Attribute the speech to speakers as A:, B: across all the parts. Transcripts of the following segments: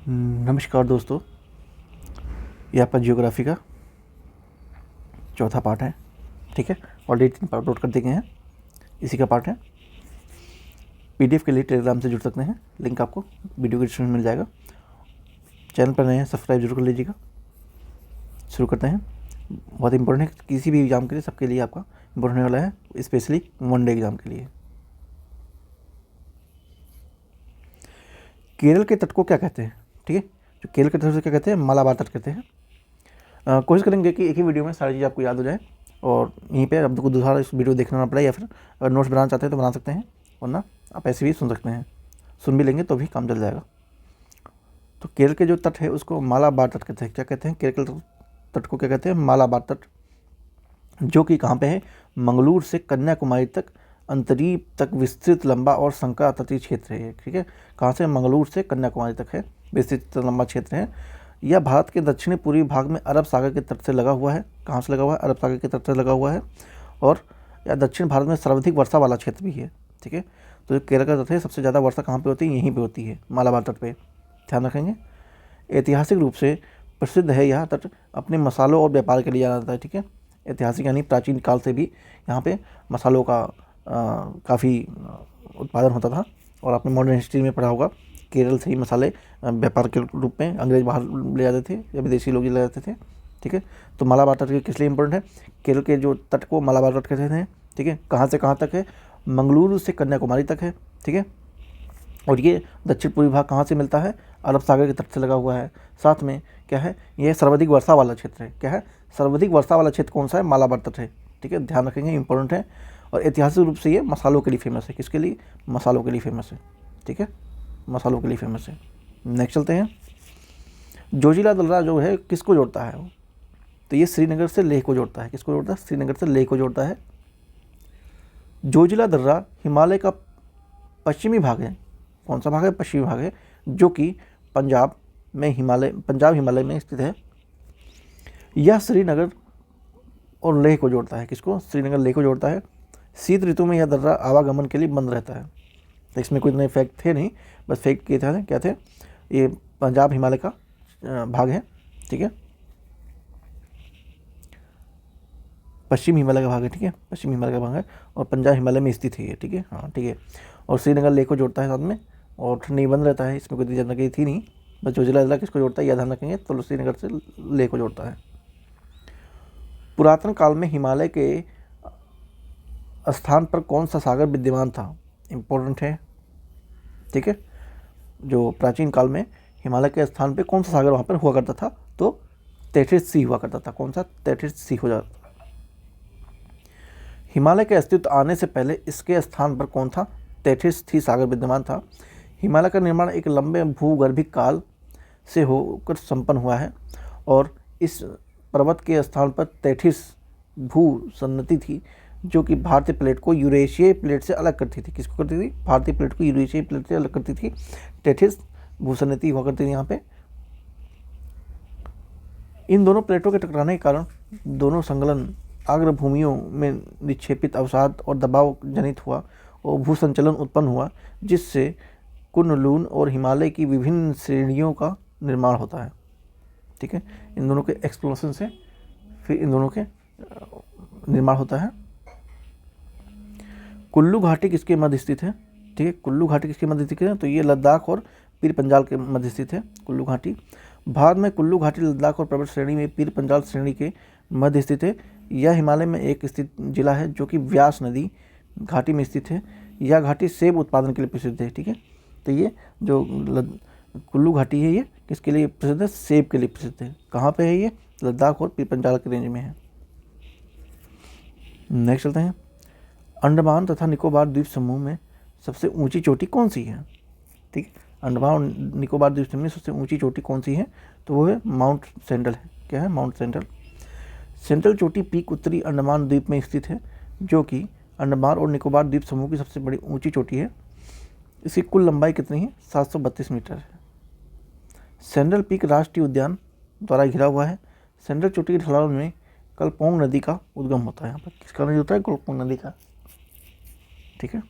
A: नमस्कार दोस्तों, ये आपका जियोग्राफी का चौथा पार्ट है। ठीक है, ऑलरेडी 3 पार्ट अपलोड कर दिए गए हैं, इसी का पार्ट है। पीडीएफ के लिए टेलीग्राम से जुड़ सकते हैं, लिंक आपको वीडियो के डिस्क्रिप्शन में मिल जाएगा। चैनल पर नए हैं, सब्सक्राइब जरूर कर लीजिएगा। शुरू करते हैं। बहुत इंपॉर्टेंट है, किसी भी एग्ज़ाम के लिए, सबके लिए आपका इंपॉर्टेंट होने वाला है, स्पेशली वनडे एग्ज़ाम के लिए। केरल के तट को क्या कहते हैं? ठीक है, जो केरल के तट से क्या कहते हैं? मालाबार तट कहते हैं। कोशिश करेंगे कि एक ही वीडियो में सारी चीज़ आपको याद हो जाए, और यहीं पे आपको दूसरा इस वीडियो देखना ना पड़े, या फिर अगर नोट्स बनाना चाहते हैं तो बना सकते हैं, वरना आप ऐसे भी सुन सकते हैं। सुन भी लेंगे तो भी काम चल जाएगा। तो केरल के जो तट है उसको मालाबार तट कहते हैं। क्या कहते हैं? केरल के तट को क्या कहते हैं? मालाबार तट, जो कि कहाँ पे है? मंगलूर से कन्याकुमारी तक अंतरीप तक विस्तृत लंबा और संकरा तटीय क्षेत्र है। ठीक है, कहाँ से? मंगलूर से कन्याकुमारी तक है, विस्तृत लंबा क्षेत्र है। यह भारत के दक्षिणी पूर्वी भाग में अरब सागर के तट से लगा हुआ है। कहाँ से लगा हुआ है? अरब सागर के तट से लगा हुआ है। और यह दक्षिण भारत में सर्वाधिक वर्षा वाला क्षेत्र भी है। ठीक है, तो जो केरल का तट है, सबसे ज़्यादा वर्षा कहाँ पे होती है? यहीं पे होती है, मालाबार तट पे। ध्यान रखेंगे। ऐतिहासिक रूप से प्रसिद्ध है यह तट अपने मसालों और व्यापार के लिए जाना जाता है। ठीक है, ऐतिहासिक यानी प्राचीन काल से भी यहाँ पे मसालों का काफ़ी उत्पादन होता था। और आपने मॉडर्न हिस्ट्री में पढ़ा होगा, केरल से ही मसाले व्यापार के रूप में अंग्रेज बाहर ले जाते थे, या विदेशी लोग ले जाते थे। ठीक है, तो मालाबार तट किस लिए इम्पोर्टेंट है? केरल के जो तट को मालाबार तट कहते हैं। ठीक है, कहाँ से कहाँ तक है? मंगलुरु से कन्याकुमारी तक है। ठीक है, और ये दक्षिण पूर्वी भाग कहाँ से मिलता है? अरब सागर के तट से लगा हुआ है। साथ में क्या है? यह सर्वाधिक वर्षा वाला क्षेत्र है। क्या है? सर्वाधिक वर्षा वाला क्षेत्र कौन सा है? मालाबार तट है। ठीक है, ध्यान रखेंगे, इंपॉर्टेंट है। और ऐतिहासिक रूप से ये मसालों के लिए फेमस है। किसके लिए? मसालों के लिए फेमस है। ठीक है, मसालों के लिए फेमस है। नेक्स्ट चलते हैं। जोजिला दर्रा जो है किसको जोड़ता है? वो तो ये श्रीनगर से लेह को जोड़ता है। किसको जोड़ता है? श्रीनगर से लेह को जोड़ता है। जोजिला दर्रा हिमालय का पश्चिमी भाग है। कौन सा भाग है? पश्चिमी भाग है, जो कि पंजाब हिमालय में स्थित है। यह श्रीनगर और लेह को जोड़ता है। किसको? श्रीनगर लेह को जोड़ता है। शीत ऋतु में यह दर्रा आवागमन के लिए बंद रहता है। तो इसमें कोई नए फैक्ट थे नहीं, बस फैक्ट क्या थे? ये पंजाब हिमालय का भाग है। ठीक है, पश्चिम हिमालय का भाग है। ठीक है, पश्चिम हिमालय का भाग है, और पंजाब हिमालय में स्थित है ये। ठीक है, हाँ ठीक है। और श्रीनगर लेह को जोड़ता है साथ में, और ठंडी बंद रहता है। इसमें कोई जानकारी थी नहीं, बस जोजिला दर्रा किसको जोड़ता है यह ध्यान रखेंगे, तो श्रीनगर से लेह को जोड़ता है। पुरातन काल में हिमालय के स्थान पर कौन सा सागर विद्यमान था? इम्पोर्टेंट है। ठीक है, जो प्राचीन काल में हिमालय के स्थान पे कौन सा सागर वहाँ पर हुआ करता था? तो तेथिस सी हुआ करता था। कौन सा? तेथिस सी हो जाता था। हिमालय के अस्तित्व आने से पहले इसके स्थान पर कौन था? तेथिस सी सागर विद्यमान था। हिमालय का निर्माण एक लंबे भूगर्भिक काल से होकर संपन्न हुआ है, और इस पर्वत के स्थान पर तेथिस भू सन्नति थी, जो कि भारतीय प्लेट को यूरेशियाई प्लेट से अलग करती थी। किसको करती थी? भारतीय प्लेट को यूरेशियाई प्लेट से अलग करती थी। तेथिस भूसन्नति हुआ करती थी यहाँ पे। इन दोनों प्लेटों के टकराने के कारण दोनों संलग्न आग्रभूमियों में निक्षेपित अवसाद और दबाव जनित हुआ, और भूसंचलन उत्पन्न हुआ, जिससे कुनलून और हिमालय की विभिन्न श्रेणियों का निर्माण होता है। ठीक है, इन दोनों के एक्सप्लोजन से फिर इन दोनों के निर्माण होता है। कुल्लू घाटी किसके मध्य स्थित है? ठीक है, कुल्लू घाटी किसके मध्य स्थित है? तो ये लद्दाख और पीर पंजाल के मध्य स्थित है कुल्लू घाटी। भारत में कुल्लू घाटी लद्दाख और पर्वत श्रेणी में पीर पंजाल श्रेणी के मध्य स्थित है। यह हिमालय में एक स्थित जिला है, जो कि व्यास नदी घाटी में स्थित है। यह घाटी सेब उत्पादन के लिए प्रसिद्ध है। ठीक है, तो ये जो कुल्लू घाटी है, ये किसके लिए प्रसिद्ध है? सेब के लिए प्रसिद्ध है। कहाँ पे है ये? लद्दाख और पीर पंजाल के रेंज में है। नेक्स्ट चलते हैं। अंडमान तथा निकोबार द्वीप समूह में सबसे ऊंची चोटी कौन सी है? ठीक है, अंडमान और निकोबार द्वीप समूह में सबसे ऊंची चोटी कौन सी है? तो वो है माउंट सेंट्रल है। क्या है? Mount central. सेंट्रल चोटी पीक उत्तरी अंडमान द्वीप में स्थित है, जो कि अंडमान और निकोबार द्वीप समूह की सबसे बड़ी ऊंची चोटी है। इसकी कुल लंबाई कितनी है? 732 मीटर है। सेंट्रल पीक राष्ट्रीय उद्यान द्वारा घिरा हुआ है। सेंट्रल चोटी के ढलान में कलपोंग नदी का उद्गम होता है। यहाँ पर किसका नदी होता है? कलपोंग नदी का। ठीक है,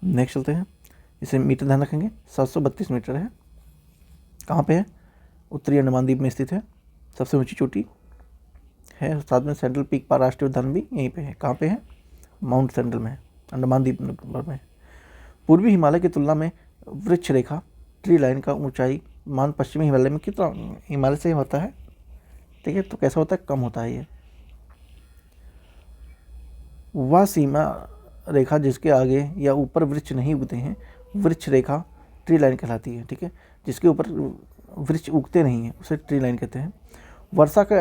A: नेक्स्ट चलते हैं। इसे मीटर ध्यान रखेंगे, 732 मीटर है। कहाँ पे है? उत्तरी अंडमान द्वीप में स्थित है, सबसे ऊंची चोटी है। साथ में सेंट्रल पीक पर राष्ट्रीय उद्यान भी यहीं पे है। कहाँ पे है? माउंट सेंट्रल में है, अंडमान द्वीप में। पूर्वी हिमालय की तुलना में वृक्ष रेखा ट्री लाइन का ऊंचाई मान पश्चिमी हिमालय में कितना हिमालय से होता है? ठीक है, तो कैसा होता है? कम होता है ये। वह सीमा रेखा जिसके आगे या ऊपर वृक्ष नहीं उगते हैं वृक्ष रेखा ट्री लाइन कहलाती है। ठीक है, जिसके ऊपर वृक्ष उगते नहीं हैं उसे ट्री लाइन कहते हैं। वर्षा का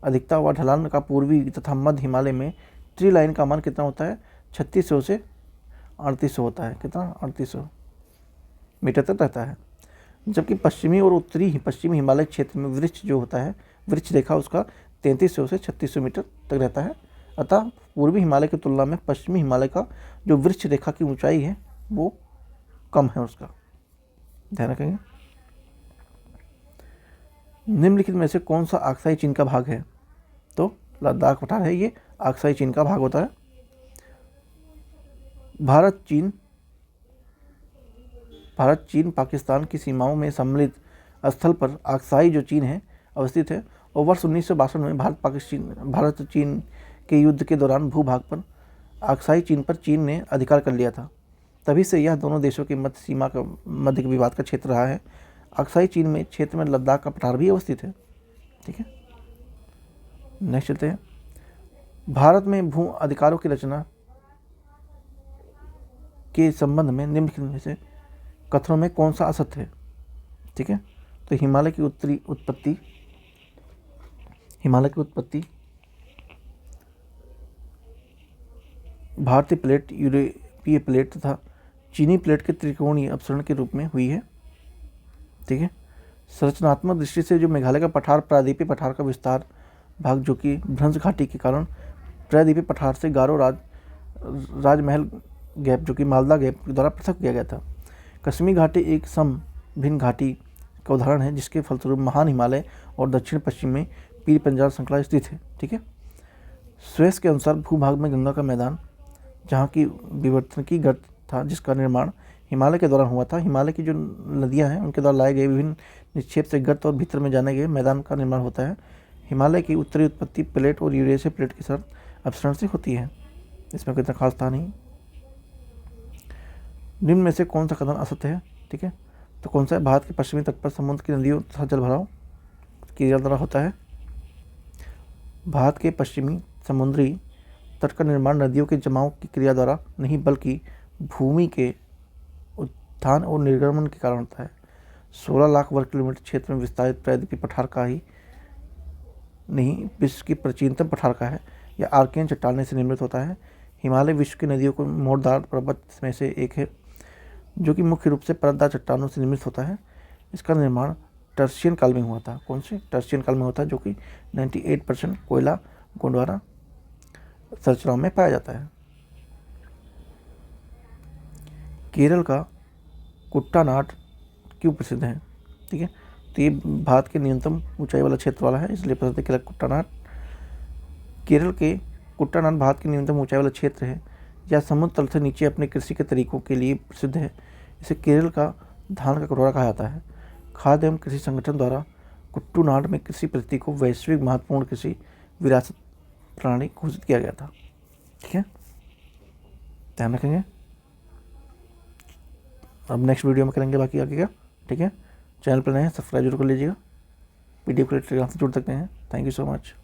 A: अधिकता व ढलान का पूर्वी तथा मध्य हिमालय में ट्री लाइन का मान कितना होता है? 3600 से 3800 होता है। कितना? 3800 मीटर तक रहता है। जबकि पश्चिमी और उत्तरी पश्चिमी हिमालय क्षेत्र में वृक्ष जो होता है, वृक्ष रेखा उसका 3300 से 3600 मीटर तक रहता है। अतः पूर्वी हिमालय की तुलना में पश्चिमी हिमालय का जो वृक्ष रेखा की ऊंचाई है वो कम है उसका, ध्यान रखेंगे। निम्नलिखित में से कौन सा अक्साई चीन का भाग है? तो लद्दाख पठार है, ये अक्साई चीन का भाग होता है। भारत चीन पाकिस्तान की सीमाओं में सम्मिलित स्थल पर अक्साई जो चीन है अवस्थित है, और वर्ष 1962 में भारत चीन के युद्ध के दौरान भूभाग पर अक्साई चीन पर चीन ने अधिकार कर लिया था। तभी से यह दोनों देशों की मध्य सीमा का मध्य के विवाद का क्षेत्र रहा है। अक्साई चीन में क्षेत्र में लद्दाख का पठार भी अवस्थित है। ठीक है, नेक्स्ट चलते हैं। भारत में भू अधिकारों की रचना के संबंध में निम्नलिखित में से कथनों में कौन सा असत्य है? ठीक है, तो हिमालय की उत्पत्ति भारतीय प्लेट, यूरोपीय प्लेट तथा चीनी प्लेट के त्रिकोणीय अपसरण के रूप में हुई है। ठीक है, संरचनात्मक दृष्टि से जो मेघालय का पठार प्रायद्वीपीय पठार का विस्तार भाग जो कि भ्रंश घाटी के कारण प्रायद्वीपीय पठार से गारो राजमहल गैप जो कि मालदा गैप के द्वारा पृथक किया गया था। कश्मीर घाटी एक भिन्न घाटी का उदाहरण है जिसके फलस्वरूप महान हिमालय और दक्षिण पश्चिम में पीर पंजाल श्रृंखला स्थित है। ठीक है, स्वेस के अनुसार भूभाग में गंगा का मैदान जहाँ की विवर्तन की गर्त था जिसका निर्माण हिमालय के दौरान हुआ था। हिमालय की जो नदियाँ हैं उनके द्वारा लाए गए विभिन्न निक्षेप से गर्त और भीतर में जाने गए मैदान का निर्माण होता है। हिमालय की उत्तरी उत्पत्ति प्लेट और यूरेशिया प्लेट के साथ अपसरण से होती है, इसमें कोई इतना खास था नहीं। निम्न में से कौन सा कथन असत्य है? ठीक है, तो कौन सा है? भारत के पश्चिमी तट पर समुद्र की नदियों तथा जलभराव क्रिया द्वारा होता है। भारत के पश्चिमी समुद्री तट का निर्माण नदियों के जमाव की क्रिया द्वारा नहीं बल्कि भूमि के उत्थान और निर्गमन के कारण होता है। 16 लाख वर्ग किलोमीटर क्षेत्र में विस्तारित प्रायद्वीपीय पठार का ही नहीं विश्व की प्राचीनतम पठार का है। यह आर्कियन चट्टाने से निर्मित होता है। हिमालय विश्व की नदियों को मोड़दार पर्वत में से एक है जो कि मुख्य रूप से परतदार चट्टानों से निर्मित होता है। इसका निर्माण टर्शियन काल में हुआ था। कौन से? टर्शियन काल में होता है, जो कि 98% कोयला गोंडवाना संरचनाओं में पाया जाता है। केरल का कुट्टानाड क्यों प्रसिद्ध है? ठीक है, तो ये भारत के न्यूनतम ऊंचाई वाला क्षेत्र वाला है, इसलिए प्रसिद्ध है केरल कुट्टानाड। केरल के कुट्टानाड भारत के न्यूनतम ऊंचाई वाला क्षेत्र है। यह समुद्र तल से नीचे अपने कृषि के तरीकों के लिए प्रसिद्ध है। इसे केरल का धान का कटोरा कहा जाता है। खाद्य एवं कृषि संगठन द्वारा कुट्टूनाड में कृषि पद्धति को वैश्विक महत्वपूर्ण कृषि विरासत प्रणाली घोषित किया गया था। ठीक है, ध्यान रखेंगे। अब नेक्स्ट वीडियो में करेंगे बाकी आगे का। ठीक है, चैनल पर नए हैं सब्सक्राइब जरूर कर लीजिएगा। PDF के लिए टेलीग्राम से जुड़ सकते हैं। Thank you so much.